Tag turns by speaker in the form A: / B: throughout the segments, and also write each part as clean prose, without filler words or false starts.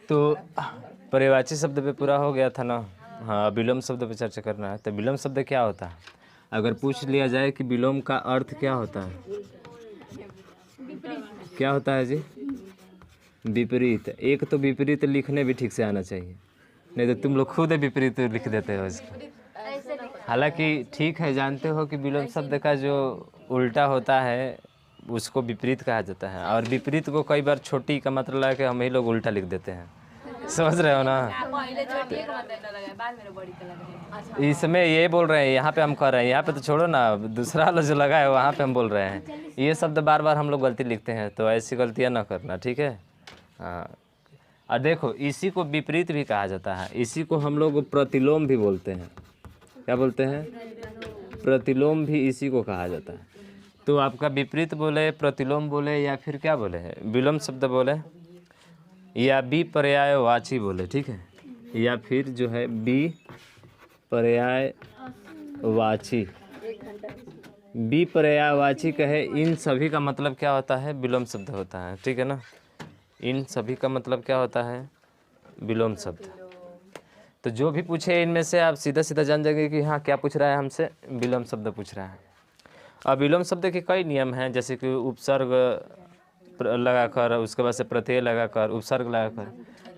A: तो पर्यायवाची शब्द पे पूरा हो गया था ना। हाँ, विलोम शब्द पे चर्चा करना है। तो विलोम शब्द क्या होता है? अगर पूछ लिया जाए कि विलोम का अर्थ क्या होता है, क्या होता है जी? विपरीत। एक तो विपरीत लिखने भी ठीक से आना चाहिए, नहीं तो तुम लोग खुद विपरीत लिख देते हो इसको। हालांकि ठीक है, जानते हो कि विलोम शब्द का जो उल्टा होता है उसको विपरीत कहा जाता है, और विपरीत को कई बार छोटी का मतलब लगा के हम ही लोग उल्टा लिख देते हैं। समझ रहे हो ना? इसमें ये बोल रहे हैं, यहाँ पे हम कर रहे हैं, यहाँ पे तो छोड़ो ना, दूसरा वाला जो लगा है वहाँ पे हम बोल रहे हैं। ये शब्द बार बार हम लोग गलती लिखते हैं, तो ऐसी गलतियाँ ना करना, ठीक है? हाँ, और देखो इसी को विपरीत भी कहा जाता है, इसी को हम लोग प्रतिलोम भी बोलते हैं। क्या बोलते हैं? प्रतिलोम भी इसी को कहा जाता है। तो आपका विपरीत बोले, प्रतिलोम बोले, या फिर क्या बोले है, विलोम शब्द बोले, या विपर्यायवाची बोले, ठीक है? या फिर जो है विपर्यायवाची, विपर्यायवाची कहे, इन सभी का मतलब क्या होता है? विलोम शब्द होता है, ठीक है ना? इन सभी का मतलब क्या होता है? विलोम शब्द। तो जो भी पूछे इनमें से आप सीधा सीधा जान जाएंगे कि हाँ क्या पूछ रहा है हमसे, विलोम शब्द पूछ रहा है। अब विलोम शब्द के कई नियम हैं, जैसे कि उपसर्ग लगाकर, उसके बाद से प्रत्यय लगाकर, उपसर्ग लगाकर।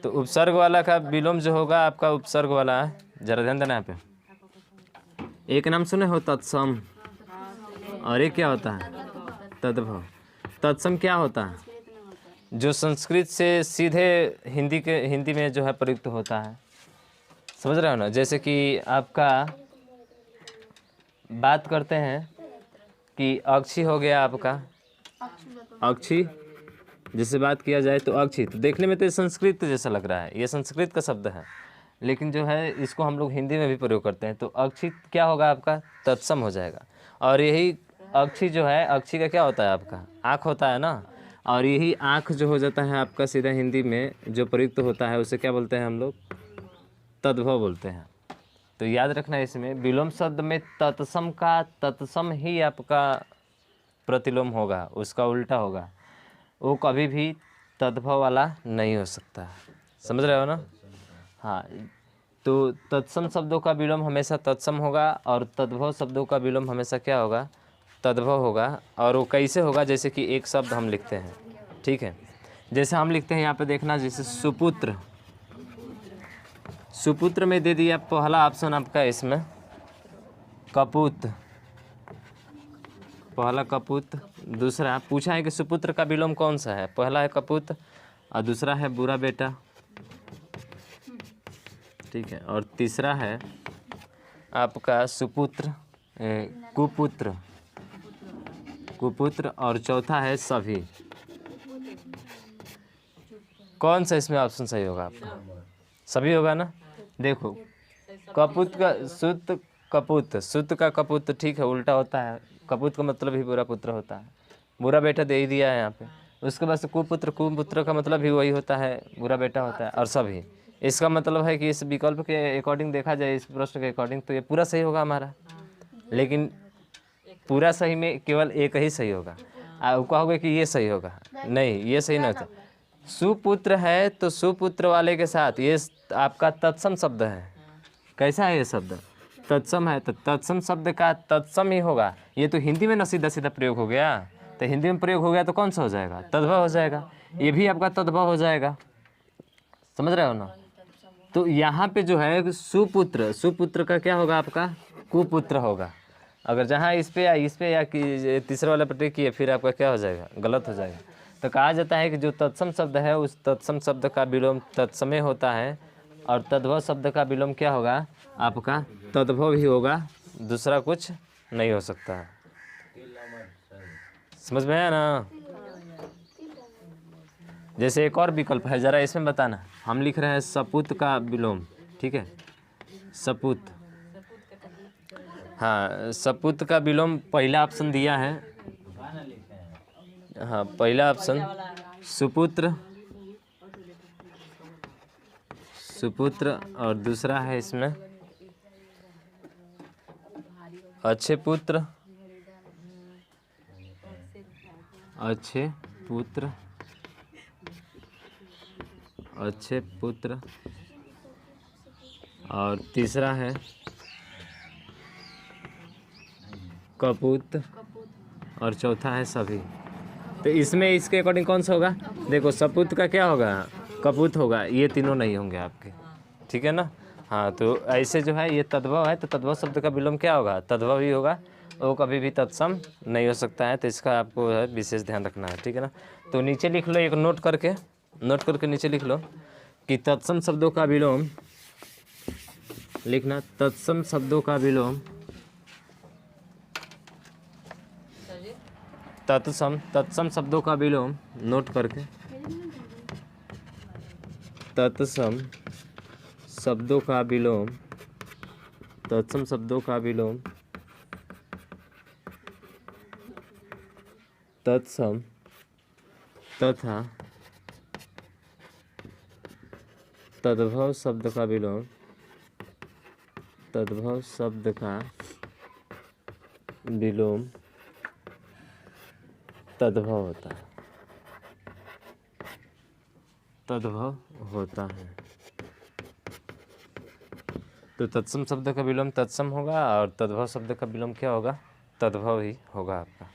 A: तो उपसर्ग वाला का विलोम जो होगा आपका, उपसर्ग वाला जरा ध्यान देना यहाँ पे। एक नाम सुने हो तत्सम, और एक क्या होता है? तद्भव। तत्सम क्या होता है? जो संस्कृत से सीधे हिंदी में जो है प्रयुक्त होता है। समझ रहे हो ना? जैसे कि आपका बात करते हैं कि अक्षी हो गया आपका, अक्षी जैसे बात किया जाए तो अक्षी, तो देखने में तो ये संस्कृत जैसा लग रहा है, ये संस्कृत का शब्द है, लेकिन जो है इसको हम लोग हिंदी में भी प्रयोग करते हैं। तो अक्षी क्या होगा आपका? तत्सम हो जाएगा। और यही अक्षी जो है, अक्षी का क्या होता है आपका? आँख होता है ना। और यही आँख जो हो जाता है आपका सीधा हिंदी में जो प्रयुक्त होता है, उसे क्या बोलते हैं हम लोग? तद्भव बोलते हैं। तो याद रखना इसमें विलोम शब्द में तत्सम का तत्सम ही आपका प्रतिलोम होगा, उसका उल्टा होगा, वो कभी भी तद्भव वाला नहीं हो सकता। समझ रहे हो ना? हाँ, तो तत्सम शब्दों का विलोम हमेशा तत्सम होगा, और तद्भव शब्दों का विलोम हमेशा क्या होगा? तद्भव होगा। और वो कैसे होगा? जैसे कि एक शब्द हम लिखते हैं, ठीक है? जैसे हम लिखते हैं यहाँ पे देखना, जैसे सुपुत्र, सुपुत्र में दे दिया पहला ऑप्शन आपका इसमें कपूत, पहला कपूत। दूसरा पूछा है कि सुपुत्र का विलोम कौन सा है? पहला है कपूत और दूसरा है बुरा बेटा, ठीक है? और तीसरा है आपका सुपुत्र, कुपुत्र, कुपुत्र, और चौथा है सभी। कौन सा इसमें ऑप्शन सही होगा आपका? सभी होगा ना? देखो कपूत का सुत, कपूत, सुत का कपूत, ठीक है, उल्टा होता है। कपूत का मतलब ही बुरा पुत्र होता है, बुरा बेटा दे ही दिया है यहाँ पे। उसके बाद से कुपुत्र, कुपुत्र का मतलब भी वही होता है, बुरा बेटा होता है। और सभी, इसका मतलब है कि इस विकल्प के अकॉर्डिंग देखा जाए, इस प्रश्न के अकॉर्डिंग, तो ये पूरा सही होगा हमारा। लेकिन पूरा सही में केवल एक ही सही होगा। आप कहोगे कि ये सही होगा, नहीं, ये सही नहीं होता। सुपुत्र है तो सुपुत्र वाले के साथ ये आपका तत्सम शब्द है। कैसा है ये शब्द? तत्सम है, तो तत्सम शब्द का तत्सम ही होगा। ये तो हिंदी में ना सीधा सीधा प्रयोग हो गया, तो हिंदी में प्रयोग हो गया तो कौन सा हो जाएगा? तद्भव हो जाएगा। ये भी आपका तद्भव हो जाएगा। समझ रहे हो ना? तो यहाँ पे जो है सुपुत्र, सुपुत्र का क्या होगा आपका? कुपुत्र होगा। अगर जहाँ इस पे या कि तीसरे वाला प्रत्यय किए, फिर आपका क्या हो जाएगा? गलत हो जाएगा। तो कहा जाता है कि जो तत्सम शब्द है उस तत्सम शब्द का विलोम तत्समय होता है, और तद्भव शब्द का विलोम क्या होगा आपका? तद्भव ही होगा, दूसरा कुछ नहीं हो सकता है। समझ में आया ना? जैसे एक और विकल्प है, जरा इसमें बताना। हम लिख रहे हैं सपूत का विलोम, ठीक है? सपूत, हाँ, सपूत का विलोम पहला ऑप्शन दिया है। हाँ, पहला ऑप्शन सुपुत्र, सुपुत्र, और दूसरा है इसमें अच्छे पुत्र, अच्छे पुत्र, अच्छे पुत्र, और तीसरा है कपूत, और चौथा है सभी। तो इसमें इसके अकॉर्डिंग कौन सा होगा? देखो सपूत का क्या होगा? कपूत होगा, ये तीनों नहीं होंगे आपके, ठीक है ना। हाँ, तो ऐसे जो है ये तद्भव है, तो तद्भव शब्द का विलोम क्या होगा? तद्भव ही होगा, वो कभी भी तत्सम नहीं हो सकता है, तो इसका आपको है विशेष ध्यान रखना है, ठीक है ना। तो नीचे लिख लो, एक नोट करके नीचे लिख लो कि तत्सम शब्दों का विलोम लिखना, तत्सम शब्दों का विलोम, तत्सम शब्दों का विलोम नोट करके, तत्सम शब्दों का विलोम, तत्सम शब्दों का विलोम तत्सम तथा तद्भव शब्द का विलोम, तद्भव शब्द का विलोम तद्भव होता है, तद्भव होता है। तो तत्सम शब्द का विलोम तत्सम होगा, और तद्भव शब्द का विलोम क्या होगा? तद्भव ही होगा आपका।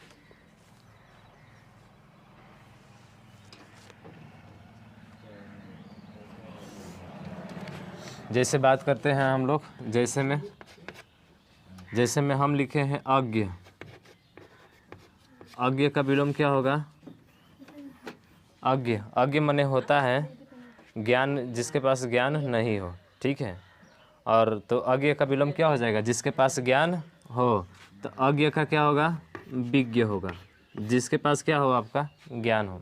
A: जैसे बात करते हैं हम लोग, जैसे में हम लिखे हैं अज्ञ, अज्ञ का विलोम क्या होगा? अज्ञ माने होता है ज्ञान, जिसके पास ज्ञान नहीं हो, ठीक है। और तो अज्ञ का विलोम क्या हो जाएगा? जिसके पास ज्ञान हो। तो अज्ञ का क्या होगा? विज्ञ होगा, जिसके पास क्या हो? आपका ज्ञान हो।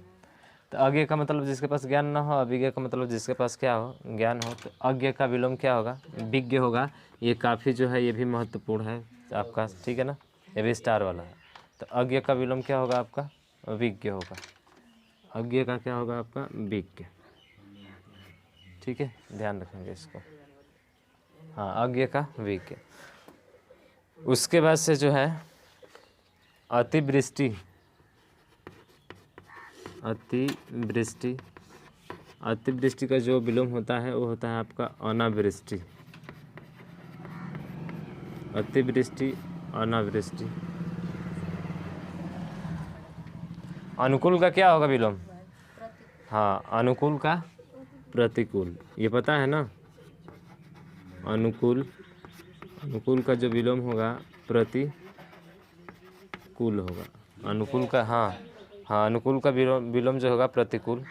A: तो अज्ञ का मतलब जिसके पास ज्ञान ना हो, अविज्ञ का मतलब जिसके पास क्या हो? ज्ञान हो। तो अज्ञ का विलोम क्या होगा? विज्ञ होगा। ये काफ़ी जो है ये भी महत्वपूर्ण है आपका, ठीक है ना, ये भी स्टार वाला है। तो अज्ञ का विलोम क्या होगा आपका? विज्ञ होगा। अज्ञ का क्या होगा आपका? विज्ञ, ठीक है, ध्यान रखेंगे इसको। हाँ, अज्ञ का विज्ञ। उसके बाद से जो है अतिवृष्टि, अतिवृष्टि, अतिवृष्टि का जो विलोम होता है वो होता है आपका अनावृष्टि, अतिवृष्टि, अनावृष्टि। अनुकूल का क्या होगा विलोम? हाँ, अनुकूल का प्रतिकूल, ये पता है ना। अनुकूल, अनुकूल का जो विलोम होगा प्रतिकूल होगा। अनुकूल का, हाँ हाँ, अनुकूल का विलोम जो होगा प्रतिकूल।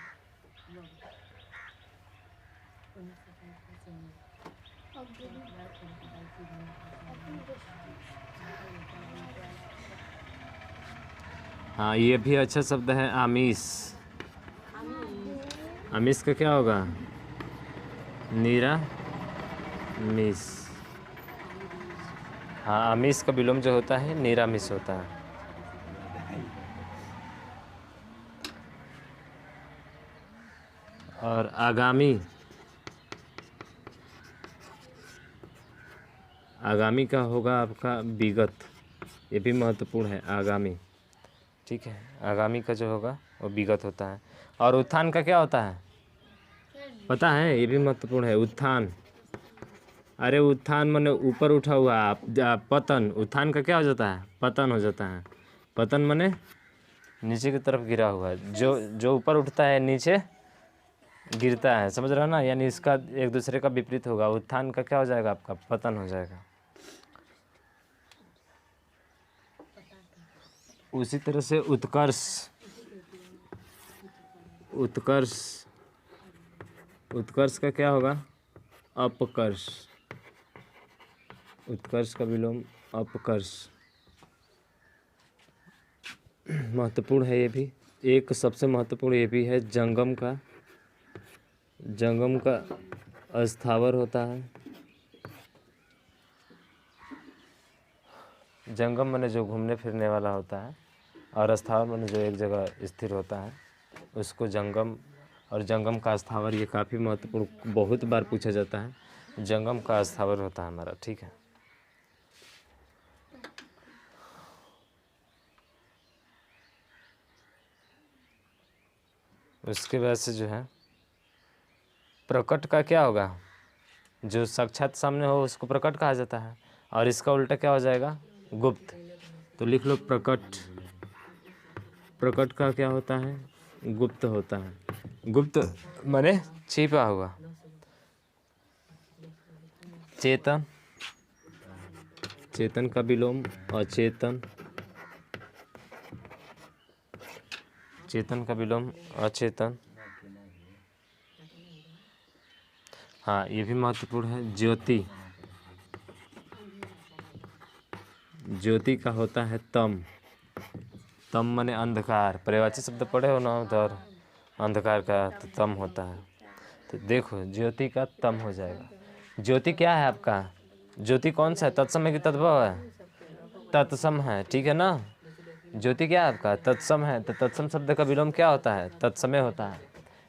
A: हाँ, ये भी अच्छा शब्द है, आमिष। आमिष का क्या होगा? निरामिष। हाँ, आमिष का विलोम जो होता है निरामिष होता है। और आगामी, आगामी का होगा आपका विगत, ये भी महत्वपूर्ण है, आगामी, ठीक है। आगामी का जो होगा वो विगत होता है। और उत्थान का क्या होता है पता है? ये भी महत्वपूर्ण है, उत्थान। अरे उत्थान माने ऊपर उठा हुआ, पतन। उत्थान का क्या हो जाता है? पतन हो जाता है। पतन माने नीचे की तरफ गिरा हुआ, जो ऊपर उठता है नीचे गिरता है, समझ रहे हो ना। यानी इसका एक दूसरे का विपरीत होगा। उत्थान का क्या हो जाएगा आपका? पतन हो जाएगा। उसी तरह से उत्कर्ष, उत्कर्ष, उत्कर्ष का क्या होगा? अपकर्ष। उत्कर्ष का विलोम अपकर्ष। महत्वपूर्ण है ये भी। एक सबसे महत्वपूर्ण ये भी है, जंगम का, जंगम का अस्थावर होता है। जंगम माने जो घूमने फिरने वाला होता है, और अस्थावर माने जो एक जगह स्थिर होता है, उसको जंगम। और जंगम का अस्थावर ये काफ़ी महत्वपूर्ण, बहुत बार पूछा जाता है। जंगम का अस्थावर होता है हमारा, ठीक है। उसके बाद से जो है प्रकट का क्या होगा, जो साक्षात सामने हो उसको प्रकट कहा जाता है, और इसका उल्टा क्या हो जाएगा, गुप्त। तो लिख लो प्रकट। प्रकट का क्या होता है, गुप्त होता है। गुप्त माने छिपा हुआ। चेतन, चेतन का विलोम अचेतन, चेतन का विलोम अचेतन। हाँ ये भी महत्वपूर्ण है। ज्योति, ज्योति का होता है तम। तम माने अंधकार, पर्यायवाची शब्द पढ़े हो ना उधर, अंधकार का तो तम होता है। तो देखो ज्योति का तम हो जाएगा। ज्योति क्या है आपका, ज्योति कौन सा है, तत्सम है कि तद्भव है, तत्सम है, ठीक है ना। ज्योति क्या है आपका, तत्सम है। तो तत्सम शब्द का विलोम क्या होता है, तत्समय होता है।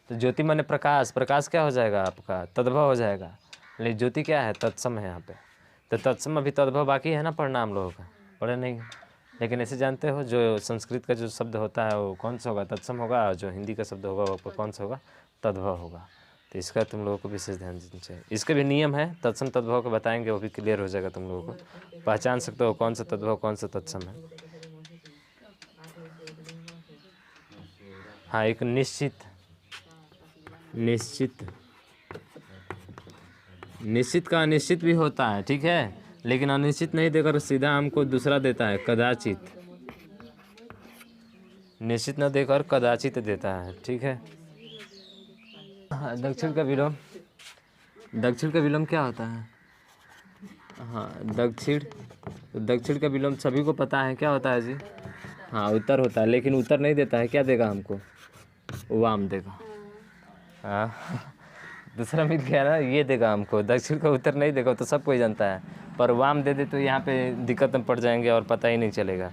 A: तो ज्योति माने प्रकाश, प्रकाश क्या हो जाएगा आपका, तद्भव हो जाएगा। लेकिन ज्योति क्या है, तत्सम है यहाँ पे। तो तत्सम अभी तद्भव बाकी है ना पढ़ना हम लोगों का, पढ़े नहीं। लेकिन ऐसे जानते हो जो संस्कृत का जो शब्द होता है वो कौन सा होगा, तत्सम होगा, और जो हिंदी का शब्द होगा वो कौन सा होगा, तद्भव होगा। तो इसका तुम लोगों को विशेष ध्यान देना चाहिए। इसके भी नियम है, तत्सम तद्भव को बताएंगे, वो भी क्लियर हो जाएगा, तुम लोगों को पहचान सकते हो कौन सा तद्भव कौन सा तत्सम है। हाँ एक निश्चित, निश्चित, निश्चित का अनिश्चित भी होता है, ठीक है, लेकिन अनिश्चित नहीं देकर सीधा हमको दूसरा देता है, कदाचित। निश्चित न देकर कदाचित देता है, ठीक है। हाँ दक्षिण का विलोम, दक्षिण का विलोम क्या होता है, हाँ दक्षिण, दक्षिण का विलोम सभी को पता है क्या होता है जी, हाँ उत्तर होता है, लेकिन उत्तर नहीं देता है, क्या देगा हमको, वाम देगा। हाँ दूसरा मिल गया ना, ये देगा हमको, दक्षिण का उत्तर नहीं देगा तो सब कोई जानता है, पर वाम दे दे तो यहाँ पे दिक्कत में पड़ जाएंगे और पता ही नहीं चलेगा,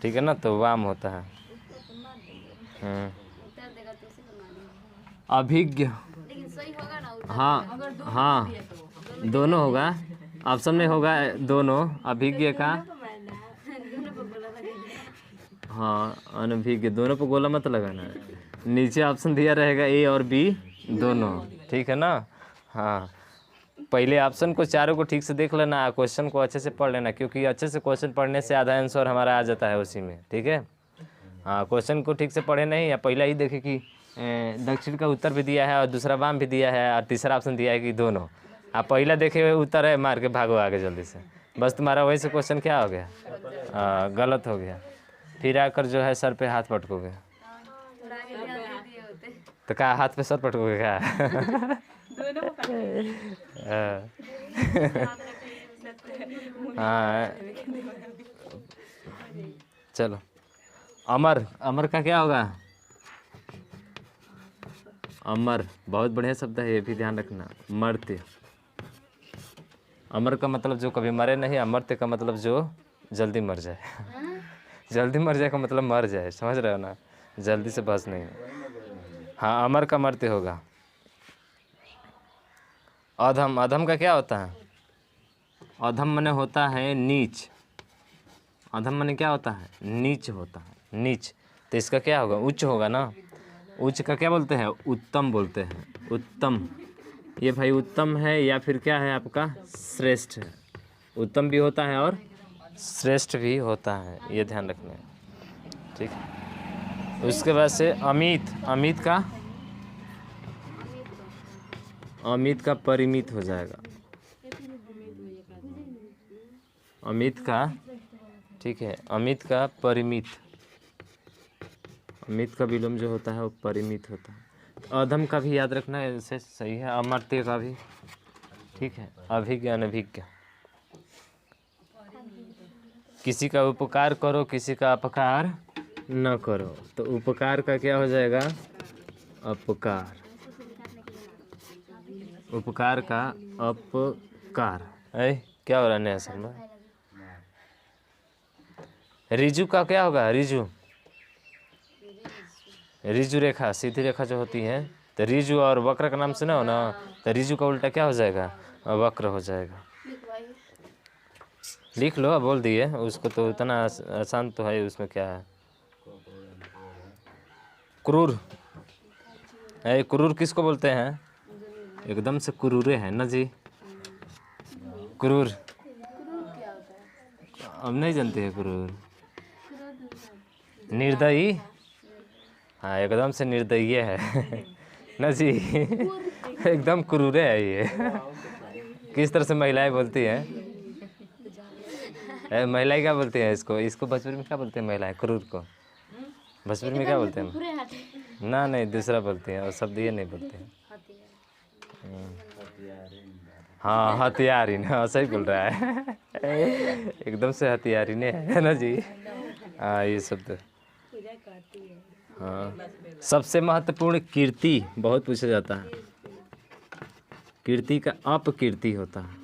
A: ठीक है ना। तो वाम होता है। अभिज्ञ, हाँ हाँ दोनों होगा, ऑप्शन में होगा दोनों, अभिज्ञ का, हाँ अनभिज्ञ, दोनों पे गोला मत लगाना है, नीचे ऑप्शन दिया रहेगा ए और बी दोनों, ठीक है ना। हाँ पहले ऑप्शन को चारों को ठीक से देख लेना, क्वेश्चन को अच्छे से पढ़ लेना, क्योंकि अच्छे से क्वेश्चन पढ़ने से आधा आंसर हमारा आ जाता है उसी में, ठीक है। हाँ क्वेश्चन को ठीक से पढ़े नहीं, या पहला ही देखे कि दक्षिण का उत्तर भी दिया है और दूसरा वाम भी दिया है और तीसरा ऑप्शन दिया है कि दोनों, आप पहला देखे हुए उत्तर है मार के भागो आगे जल्दी से, बस तुम्हारा वही से क्वेश्चन क्या हो गया, गलत हो गया, फिर आकर जो है सर पे हाथ पटकोगे। तो क्या हाथ पे सर पटकोगे क्या हाँ चलो। अमर, अमर का क्या होगा, अमर बहुत बढ़िया शब्द है, ये भी ध्यान रखना। मर्त्य, अमर का मतलब जो कभी मरे नहीं, अमर्त्य का मतलब जो जल्दी मर जाए जल्दी मर जाए का मतलब मर जाए, समझ रहे हो ना, जल्दी से बस नहीं। हाँ अमर का मर्त्य होगा। अधम, अधम का क्या होता है, अधम माने होता है नीच, अधम माने क्या होता है, नीच होता है, नीच। तो इसका क्या होगा, उच्च होगा ना। उच्च का क्या बोलते हैं, उत्तम बोलते हैं, उत्तम। ये भाई उत्तम है या फिर क्या है आपका, श्रेष्ठ है, उत्तम भी होता है और श्रेष्ठ भी होता है, ये ध्यान रखना है, ठीक है। उसके बाद से अमित, अमित का, अमित का परिमित हो जाएगा, अमित का, ठीक है, अमित का परिमित, अमित का विलोम जो होता है वो परिमित होता है। अधम का भी याद रखना है, ऐसे सही है। अमर्त्य का भी, ठीक है। अभिज्ञ अनभिज्ञ, किसी का उपकार करो किसी का अपकार न करो, तो उपकार का क्या हो जाएगा, अपकार, उपकार का अपकार। क्या हो रहा है नया सर में, रिजु का क्या होगा, रिजु, रिजु रेखा, सीधी रेखा जो होती है, तो रिजु और वक्र का नाम सुना हो ना, तो रिजु का उल्टा क्या हो जाएगा, वक्र हो जाएगा। लिख लो, बोल दिए उसको, तो इतना आसान तो है, उसमें क्या है। क्रूर, क्रूर किसको बोलते हैं, एकदम से कुरूरे हैं ना जी। क्रूर, अब नहीं जानते हैं क्रूर। निर्दयी, हाँ एकदम से निर्दयी है ना जी। एकदम क्रूरे है ये। किस तरह से महिलाएं बोलती हैं, महिलाएं क्या बोलती हैं इसको, इसको भोजपुरी में क्या बोलते हैं महिलाएं क्रूर को, भोजपुरी में क्या बोलते हैं ना, नहीं दूसरा बोलते हैं, और शब्द ये नहीं बोलते हैं। हाँ हथियारिन, हाँ सही बोल रहा है। एकदम से हथियारिन है ना जी। हाँ ये शब्द, हाँ। सबसे महत्वपूर्ण कीर्ति बहुत पूछा जाता है। कीर्ति का अपकीर्ति होता है।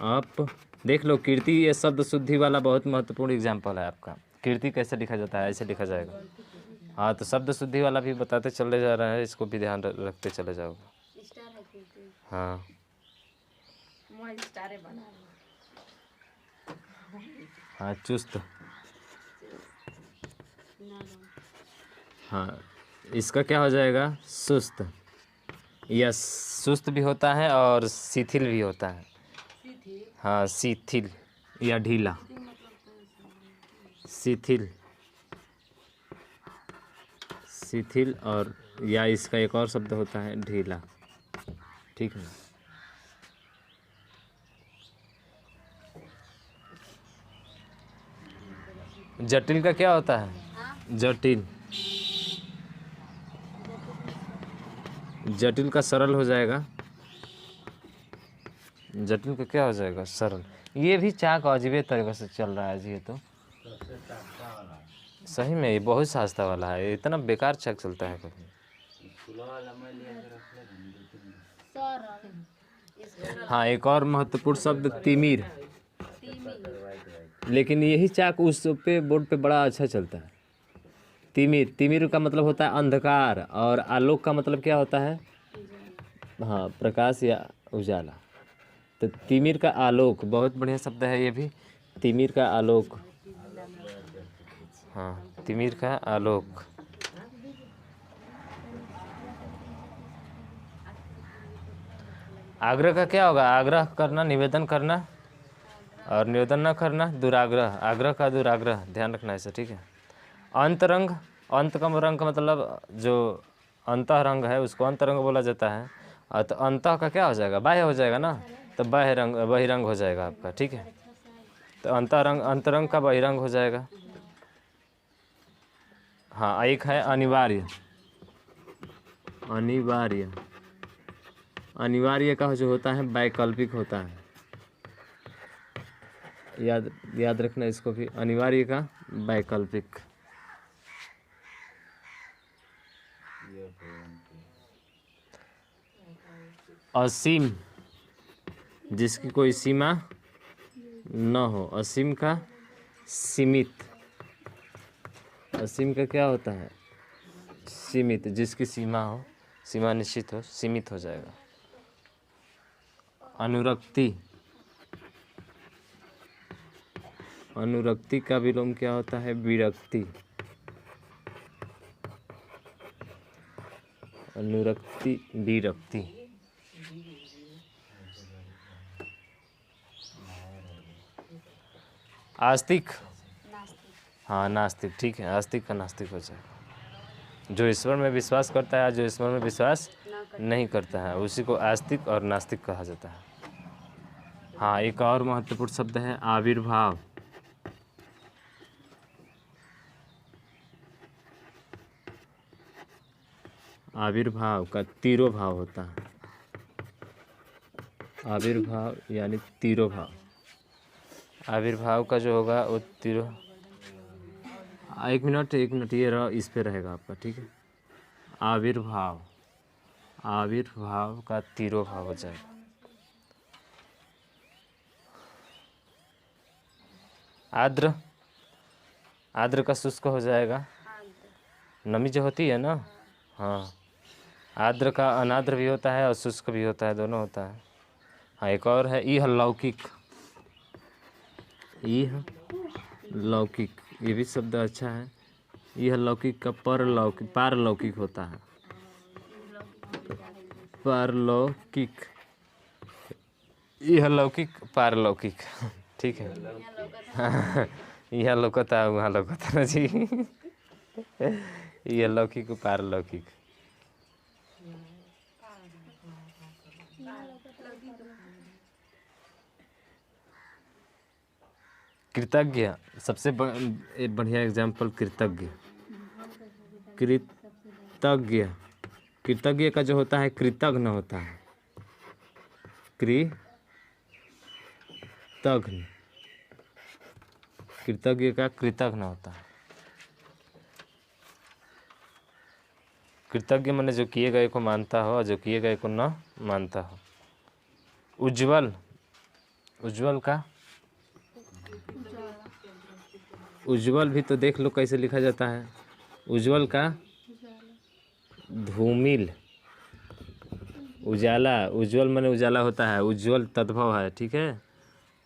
A: अप, देख लो कीर्ति ये शब्द शुद्धि वाला बहुत महत्वपूर्ण एग्जाम्पल है आपका। कीर्ति कैसे लिखा जाता है, ऐसे लिखा जाएगा। हाँ तो शब्द शुद्धि वाला भी बताते चले जा रहा है, इसको भी ध्यान रखते चले जाओगे। हाँ हाँ चुस्त, हाँ इसका क्या हो जाएगा सुस्त, या सुस्त भी होता है और शिथिल भी होता है। हाँ शिथिल या ढीला, शिथिल, शिथिल, और या इसका एक और शब्द होता है ढीला, ठीक है। जटिल का क्या होता है, जटिल, जटिल का सरल हो जाएगा, जटिल का क्या हो जाएगा सरल। ये भी चाक अजीबे तरीके से चल रहा है जी, ये तो सही में ये बहुत सस्ता वाला है, इतना बेकार चाक चलता है कभी। हाँ एक और महत्वपूर्ण शब्द तिमिर, लेकिन यही चाक उस पे बोर्ड पे बड़ा अच्छा चलता है। तिमिर, तिमिर का मतलब होता है अंधकार, और आलोक का मतलब क्या होता है, हाँ प्रकाश या उजाला। तो तिमिर का आलोक बहुत बढ़िया शब्द है ये भी, तिमिर का आलोक, हाँ तिमिर का आलोक। आग्रह का क्या होगा, आग्रह करना, निवेदन करना, और निवेदन न करना दुराग्रह, आग्रह का दुराग्रह, ध्यान रखना ऐसे, ठीक है। अंतरंग, अंत का रंग का मतलब जो अंतरंग है उसको अंतरंग बोला जाता है। तो अंत का क्या हो जाएगा, बाह्य हो जाएगा ना, तो बहिरंग, बहिरंग हो जाएगा आपका, ठीक है। तो अंतरंग, अंतरंग का बहिरंग हो जाएगा। हाँ एक है अनिवार्य, अनिवार्य, अनिवार्य का जो होता है वैकल्पिक होता है, याद रखना इसको भी, अनिवार्य का वैकल्पिक। असीम, जिसकी कोई सीमा न हो, असीम का सीमित, असीम का क्या होता है सीमित, जिसकी सीमा हो, सीमा निश्चित हो, सीमित हो जाएगा। अनुरक्ति, अनुरक्ति का विलोम क्या होता है विरक्ति, अनुरक्ति विरक्ति। आस्तिक, हाँ नास्तिक, ठीक है, आस्तिक का नास्तिक हो जाएगा। जो ईश्वर में विश्वास करता है, जो ईश्वर में विश्वास नहीं करता है, उसी को आस्तिक और नास्तिक कहा जाता है। हाँ एक और महत्वपूर्ण शब्द है आविर्भाव, आविर्भाव का तिरोभाव होता है, आविर्भाव यानी तिरोभाव, आविर्भाव का जो होगा वो तिरो, एक मिनट ये रहा, इस पे रहेगा आपका, ठीक है। आविर्भाव, आविर्भाव का तिरोभाव हो जाएगा। आर्द्र, आर्द्र का शुष्क हो जाएगा, नमी जो होती है ना, हाँ आर्द्र का अनाद्र भी होता है और शुष्क भी होता है, दोनों होता है। हाँ एक और है इह लौकिक, इह लौकिक, ये भी शब्द अच्छा है। यह लौकिक का परलौकिक, पारलौकिक होता है। पारलौकिक, यह लौकिक पारलौकिक, ठीक है। यह लौकता वहाँ लौकता ना जी। यह लौकिक पारलौकिक। कृतज्ञ, सबसे बढ़िया एग्जाम्पल कृतज्ञ। कृतज्ञ, कृतज्ञ का जो होता है कृतघ्न होता है, कृतघ्न, कृतज्ञ का कृतघ्न होता है। कृतज्ञ माने जो किए गए को मानता हो और जो किए गए को न मानता हो। उज्ज्वल, उज्ज्वल का, उज्ज्वल भी तो देख लो कैसे लिखा जाता है। उज्ज्वल का धूमिल, उजाला, उज्ज्वल माने उजाला होता है, उज्ज्वल तद्भव है, ठीक है।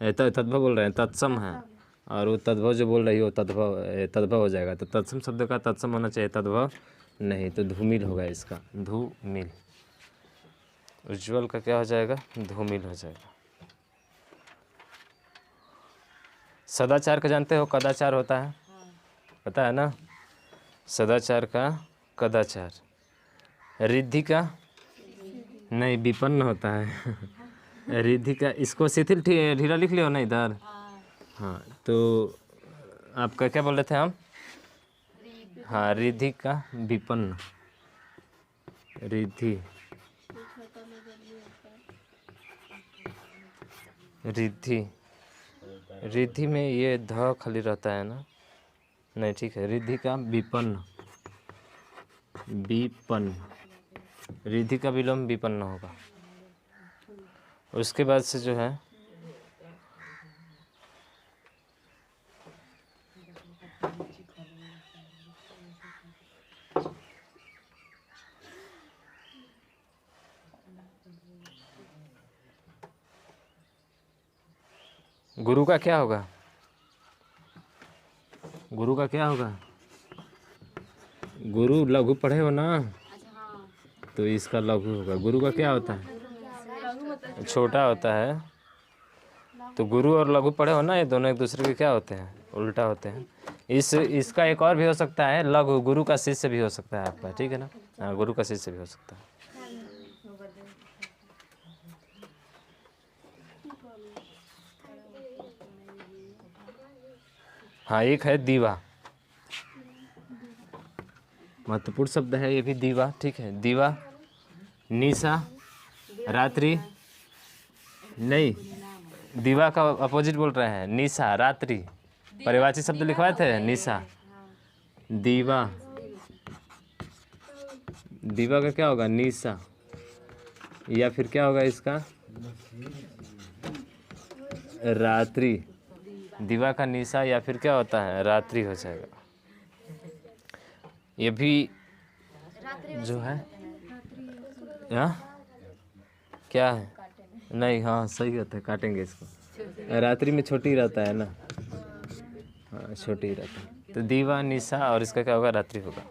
A: तद्भव बोल रहे हैं, तत्सम है, और वो तद्भव जो बोल रही हो तद्भव, तद्भव हो जाएगा। तो तत्सम शब्द का तत्सम होना चाहिए, तद्भव नहीं, तो धूमिल होगा इसका, धूमिल। उज्ज्वल का क्या हो जाएगा, धूमिल हो जाएगा। सदाचार का जानते हो, कदाचार होता है, पता है ना। सदाचार का कदाचार। रिद्धि का नहीं, विपन्न होता है। रिद्धि का, इसको शिथिल ढीला लिख लियो ना इधर। हाँ, तो आपका क्या बोल रहे थे हम। हाँ, रिद्धि का विपन्न, रिद्धि, रिद्धि, रिद्धि में ये ध खाली रहता है ना, नहीं ठीक है। रिद्धि का विपन्न, विपन्न, रिद्धि का विलोम विपन्न होगा। उसके बाद से जो है गुरु का क्या होगा, गुरु का क्या होगा। गुरु लघु पढ़े हो ना, तो इसका लघु होगा। गुरु का क्या होता है, छोटा होता है। तो गुरु और लघु पढ़े हो ना, ये दोनों एक दूसरे के क्या होते हैं, उल्टा होते हैं। इसका एक और भी हो सकता है, लघु, गुरु का शिष्य भी हो सकता है आपका, ठीक है ना। हाँ, गुरु का शिष्य भी हो सकता है। हाँ, एक है दीवा, महत्वपूर्ण शब्द है ये भी, दीवा, ठीक है। दीवा, निशा, रात्रि, नहीं, दीवा का अपोजिट बोल रहे हैं, निशा, रात्रि। परिवाची शब्द लिखवाए थे, निशा, दीवा, दीवा का क्या होगा, निशा, या फिर क्या होगा इसका, रात्रि। दीवा का निशा या फिर क्या होता है, रात्रि हो जाएगा। ये भी जो है यहाँ क्या है, नहीं, हाँ सही होता है, काटेंगे इसको। रात्रि में छोटी रहता है ना, हाँ छोटी रहता है। तो दीवा, निशा, और इसका क्या होगा, रात्रि होगा।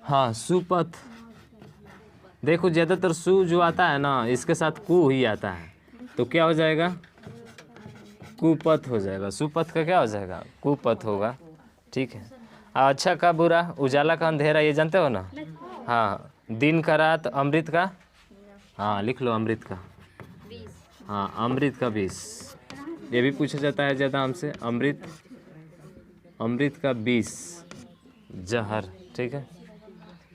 A: हाँ, सुपथ, देखो ज़्यादातर सु जो आता है ना, इसके साथ कु ही आता है, तो क्या हो जाएगा, कुपथ हो जाएगा। सुपथ का क्या हो जाएगा, कुपथ होगा, ठीक है। अच्छा का बुरा, उजाला का अंधेरा, ये जानते हो ना। हाँ, दिन का रात, अमृत का, हाँ लिख लो, अमृत का, हाँ अमृत का विष, ये भी पूछा जाता है ज़्यादा हमसे। अमृत, अमृत का विष, जहर, ठीक है।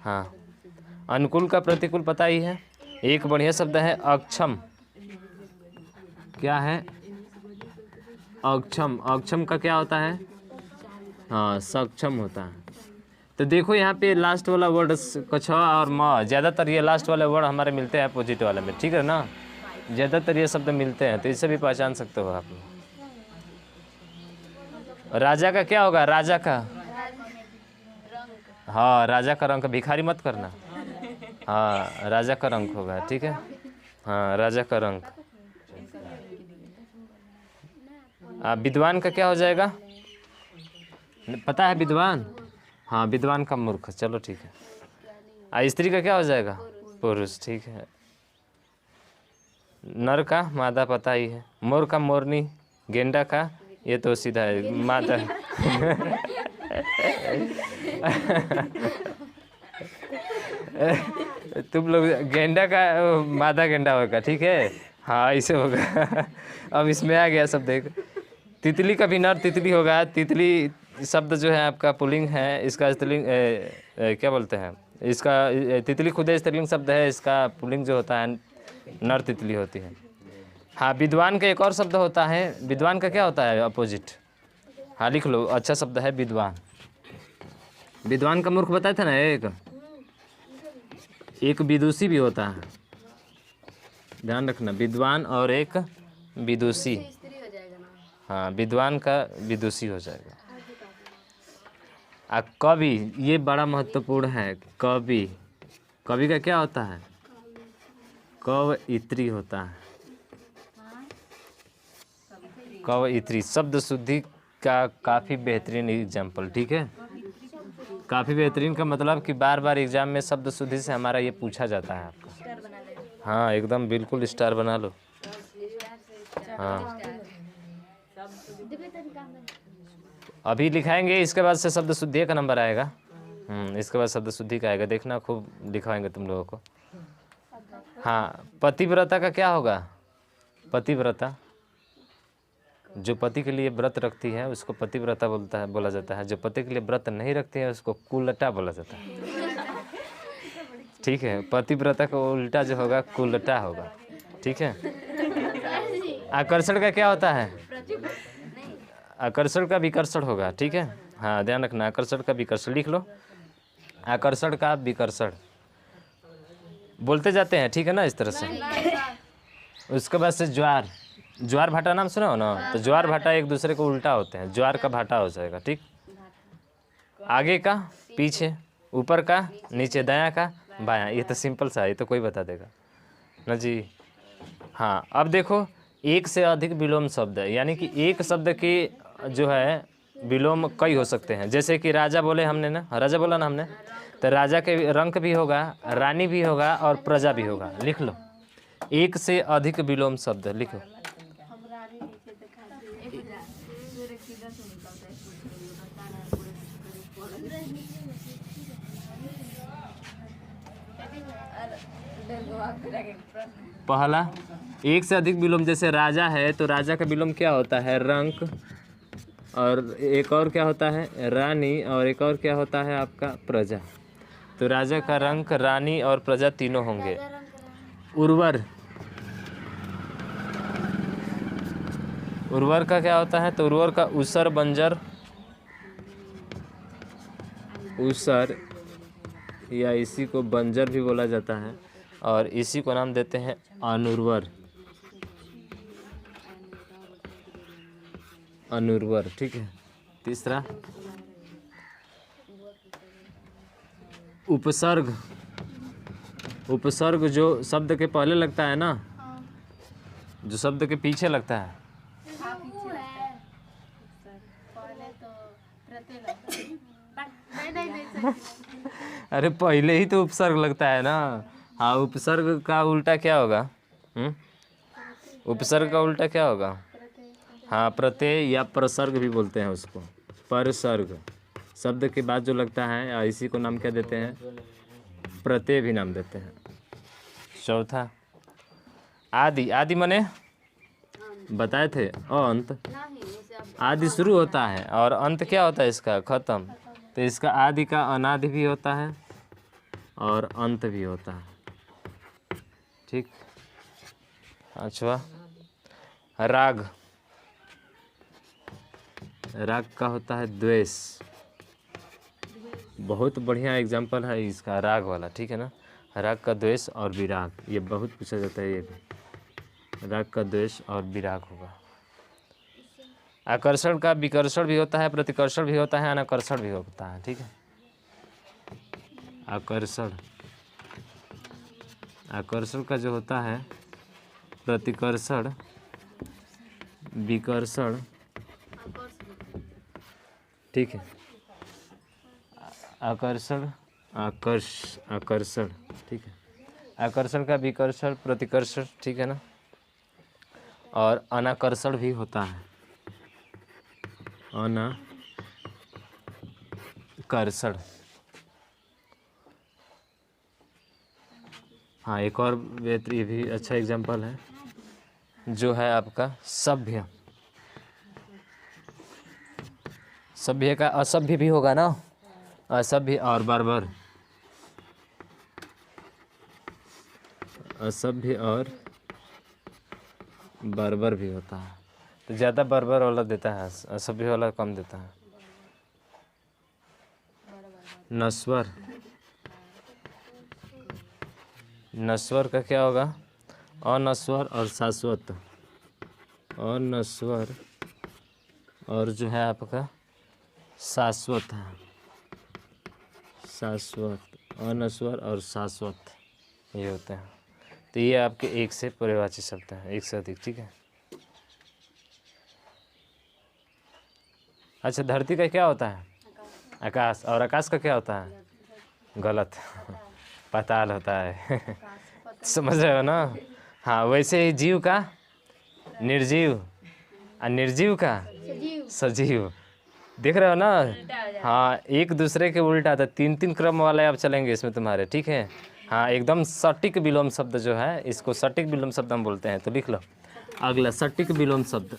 A: हाँ, अनुकूल का प्रतिकूल पता ही है। एक बढ़िया शब्द है अक्षम, क्या है, अक्षम। अक्षम का क्या होता है, हाँ सक्षम होता है। तो देखो यहाँ पे लास्ट वाला वर्ड कछ और म, ज़्यादातर ये लास्ट वाले वर्ड हमारे मिलते हैं अपोजिट वाले में, ठीक है ना। ज़्यादातर ये शब्द मिलते हैं, तो इससे भी पहचान सकते हो आप लोग। राजा का क्या होगा, राजा का, हाँ राजा का रंग, भिखारी मत करना, हाँ राजा का रंग होगा, ठीक है। हाँ, राजा का रंग। विद्वान का क्या हो जाएगा, पता है विद्वान? हाँ, विद्वान का मूर्ख, चलो ठीक है। स्त्री का क्या हो जाएगा? पुरुष, ठीक है। नर का मादा पता ही है। मोर का मोरनी, गेंडा का, ये तो सीधा है मादा। तुम लोग गेंडा का मादा गेंडा होगा, ठीक है। हाँ ऐसे होगा। अब इसमें आ गया सब देख। तितली का भी नर तितली होगा। तितली शब्द जो है आपका पुल्लिंग है, इसका स्त्रीलिंग क्या बोलते हैं इसका, तितली खुद स्त्रीलिंग शब्द है, इसका पुल्लिंग जो होता है नर तितली होती है। हाँ, विद्वान का एक और शब्द होता है। विद्वान का क्या होता है अपोजिट? हाँ लिख लो, अच्छा शब्द है विद्वान। विद्वान का मूर्ख बताया था ना, एक विदुषी भी होता है, ध्यान रखना। विद्वान और एक विदुषी। हाँ, विद्वान का विदुषी हो जाएगा। कवि, ये बड़ा महत्वपूर्ण है। कवि, कवि का क्या होता है? कवयित्री होता है। कवयित्री शब्द शुद्धि का काफ़ी बेहतरीन एग्जाम्पल, ठीक है। काफ़ी बेहतरीन का मतलब कि बार बार एग्जाम में शब्द शुद्धि से हमारा ये पूछा जाता है आपका। हाँ एकदम बिल्कुल स्टार बना लो। हाँ अभी लिखाएंगे, इसके बाद से शब्द शुद्धि का नंबर आएगा। इसके बाद शब्द शुद्धि का आएगा, देखना खूब लिखवाएंगे तुम लोगों को। हाँ, पतिव्रता का क्या होगा? पतिव्रता जो पति के लिए व्रत रखती है उसको पतिव्रता बोला जाता है। जो पति के लिए व्रत नहीं रखती है उसको कुलटा बोला जाता है, ठीक है। पतिव्रता का उल्टा जो होगा कुलटा होगा, ठीक है। आकर्षण का क्या होता है? आकर्षण का विकर्षण होगा, ठीक है। हाँ ध्यान रखना, आकर्षण का विकर्षण लिख लो। आकर्षण का विकर्षण बोलते जाते हैं, ठीक है ना, इस तरह से। उसके बाद से ज्वार, ज्वार भाटा नाम सुना हो ना, तो ज्वार भाटा एक दूसरे को उल्टा होते हैं, ज्वार का भाटा हो जाएगा, ठीक। आगे का पीछे, ऊपर का नीचे, दायां का बायां, ये तो सिंपल सा है, ये तो कोई बता देगा ना जी। हाँ अब देखो, एक से अधिक विलोम शब्द है, यानी कि एक शब्द के जो है विलोम कई हो सकते हैं। जैसे कि राजा बोले हमने ना, राजा बोला ना हमने, तो राजा के रंक भी होगा, रानी भी होगा और प्रजा भी होगा। लिख लो, एक से अधिक विलोम शब्द लिखो। पहला, एक से अधिक विलोम, जैसे राजा है तो राजा का विलोम क्या होता है? रंक। और एक और क्या होता है? रानी। और एक और क्या होता है आपका? प्रजा। तो राजा का रंक, रानी और प्रजा तीनों होंगे। उर्वर, उर्वर का क्या होता है? तो उर्वर का उसर, बंजर, उसर या इसी को बंजर भी बोला जाता है, और इसी को नाम देते हैं अनुर्वर। अनुर्वर, ठीक है। तीसरा, उपसर्ग। उपसर्ग जो शब्द के पहले लगता है ना, जो शब्द के पीछे लगता है। अरे पहले ही तो उपसर्ग लगता है ना। हाँ, उपसर्ग का उल्टा क्या होगा? उपसर्ग का उल्टा क्या होगा? हाँ, प्रत्यय या प्रसर्ग भी बोलते हैं उसको, परसर्ग। शब्द के बाद जो लगता है इसी को नाम क्या देते हैं? प्रत्यय भी नाम देते हैं। चौथा, आदि। आदि माने बताए थे अंत। आदि शुरू होता है और अंत क्या होता है इसका? खत्म। तो इसका आदि का अनादि भी होता है और अंत भी होता है, ठीक। अच्छा, राग। राग का होता है द्वेष। बहुत बढ़िया एग्जाम्पल है इसका, राग वाला, ठीक है ना। राग का द्वेष और विराग, ये बहुत पूछा जाता है। ये भी राग का द्वेष और विराग होगा। आकर्षण का विकर्षण भी होता है, प्रतिकर्षण भी होता है, अनाकर्षण भी होता है, ठीक है। आकर्षण, आकर्षण का जो होता है प्रतिकर्षण, विकर्षण, ठीक है। आकर्षण, आकर्षण, ठीक है। आकर्षण का विकर्षण, प्रतिकर्षण, ठीक है ना। और अनाकर्षण भी होता है, अनाकर्षण। हाँ, एक और बेहतर, ये भी अच्छा एग्जाम्पल है जो है आपका सभ्य। सभ्य का असभ्य भी होगा ना, असभ्य और बर्बर, असभ्य और बर्बर भी होता है। तो ज़्यादा बर्बर वाला देता है, असभ्य वाला कम देता है। नश्वर, नश्वर का क्या होगा? अनश्वर और शाश्वत। अनश्वर और जो है आपका शाश्वत है, शाश्वत, अनश्वर और शाश्वत, ये होते हैं। तो ये आपके एक से पर्यायवाची शब्द हैं, एक से अधिक, ठीक है। अच्छा, धरती का क्या होता है? आकाश। और आकाश का क्या होता है? गलत, पाताल होता है। समझ रहे हो ना? हाँ, वैसे ही जीव का निर्जीव और निर्जीव का सजीव, देख रहे हो ना? हाँ, एक दूसरे के उल्टा था, 3-3 क्रम वाले आप चलेंगे इसमें तुम्हारे, ठीक है। हाँ, एकदम सटीक विलोम शब्द जो है, इसको सटीक विलोम शब्द हम बोलते हैं। तो लिख लो अगला सटीक विलोम शब्द।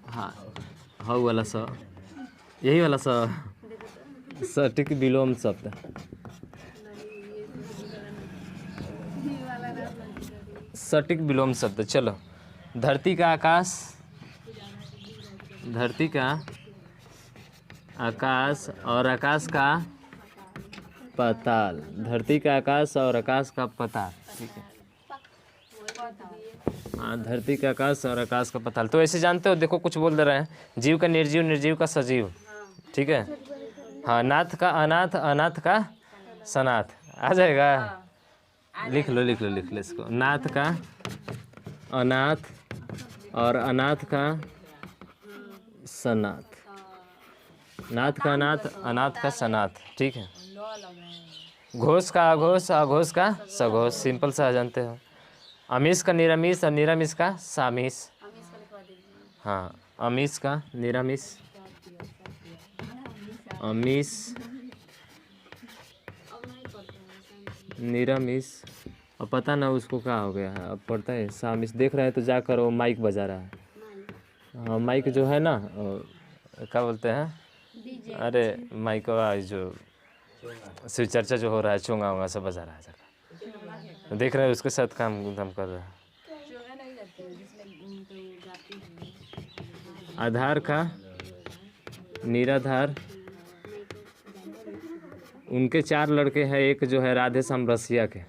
A: हाँ, हाउ वाला स, यही वाला स, सटीक विलोम शब्द। सटीक विलोम शब्द, चलो। धरती का आकाश, धरती का आकाश और आकाश का पाताल, धरती का आकाश और आकाश का पाताल, ठीक है। हाँ, धरती का आकाश और आकाश का पाताल। तो ऐसे जानते हो, देखो कुछ बोल दे रहे हैं, जीव का निर्जीव, निर्जीव का सजीव, ठीक है। हाँ, नाथ का अनाथ, अनाथ का सनाथ, आ जाएगा। लिख लो लिख लो लिख लो इसको, नाथ का अनाथ और अनाथ का सनाथ, नाथ का अनाथ, अनाथ का सनाथ, ठीक है। घोष का अघोष, अघोष का सघोष, सिंपल सा जानते हो। अमीश का निरामिष और निरामिष का सामिश। हाँ, अमीश का निरामिष, अमीश निरामिष, और पता ना उसको क्या हो गया है, अब पढ़ता है सामिश। देख रहे हैं तो जाकर वो माइक बजा रहा है। हाँ, माइक जो है ना, क्या बोलते हैं, अरे माइक का जो शिव चर्चा जो हो रहा है, चोंगा वोंगा सब बजा रहा है जाकर। तो देख रहे हैं उसके साथ काम कर रहा है। आधार का निराधार, उनके 4 लड़के हैं, एक जो है राधे श्याम रसिया के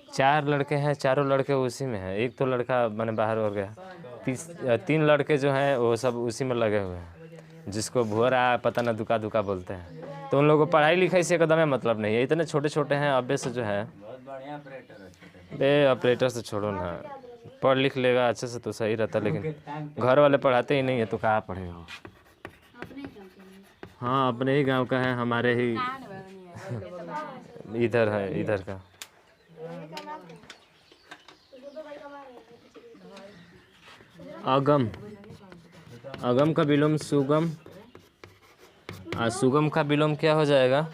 A: 4 लड़के हैं, चारों लड़के उसी में हैं। एक तो लड़का मैंने बाहर हो गया, 3 लड़के जो हैं वो सब उसी में लगे हुए हैं, जिसको भुअरा पता ना दुका दुका बोलते हैं। तो उन लोगों को पढ़ाई लिखाई से एकदम मतलब नहीं है, इतने छोटे छोटे हैं अब्बे से जो है। बे ऑपरेटर से छोड़ो ना, पढ़ लिख लेगा अच्छे से तो सही रहता, लेकिन घर वाले पढ़ाते ही नहीं है तो कहाँ पढ़ेगा। हाँ, अपने ही गांव का है, हमारे ही इधर है, इधर का। अगम, अगम का विलोम सुगम, और सुगम का विलोम क्या हो जाएगा?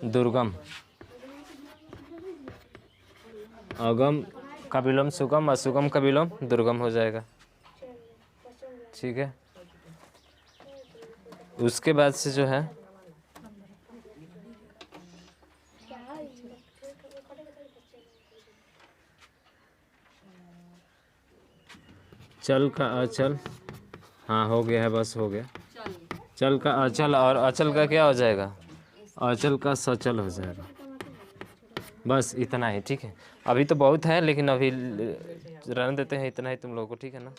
A: दुर्गम। अगम का विलोम सुगम और सुगम का विलोम दुर्गम हो जाएगा, ठीक है। उसके बाद से जो है चल का अचल, हाँ हो गया है, बस हो गया। चल का अचल और अचल का क्या हो जाएगा? अचल का सचल हो जाएगा। बस इतना ही, ठीक है। अभी तो बहुत है, लेकिन अभी रहने देते हैं इतना ही तुम लोगों को, ठीक है ना।